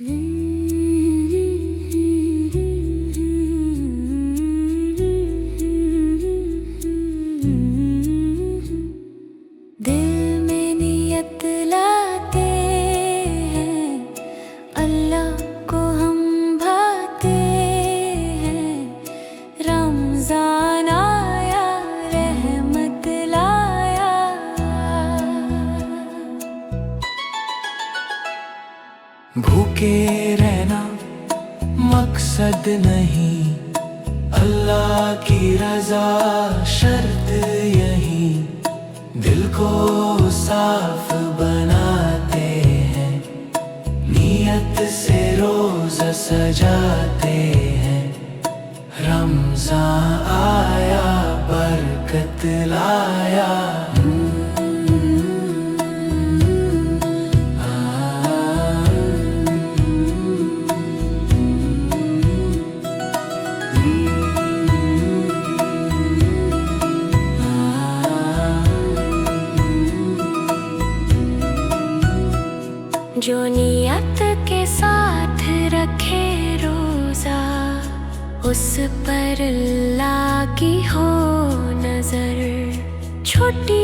दिल में नियत लाते हैं, अल्लाह को हम भाते हैं। रमजान आया, रहमत लाया। भूखे रहना मकसद नहीं, अल्लाह की रज़ा शर्त यही। दिल को साफ बनाते हैं, नियत से रोज़ा सजाते हैं। रमज़ान आया, बरकत लाया। जो नियत के साथ रखे रोज़ा, उस पर अल्लाह की हो नजर। छोटी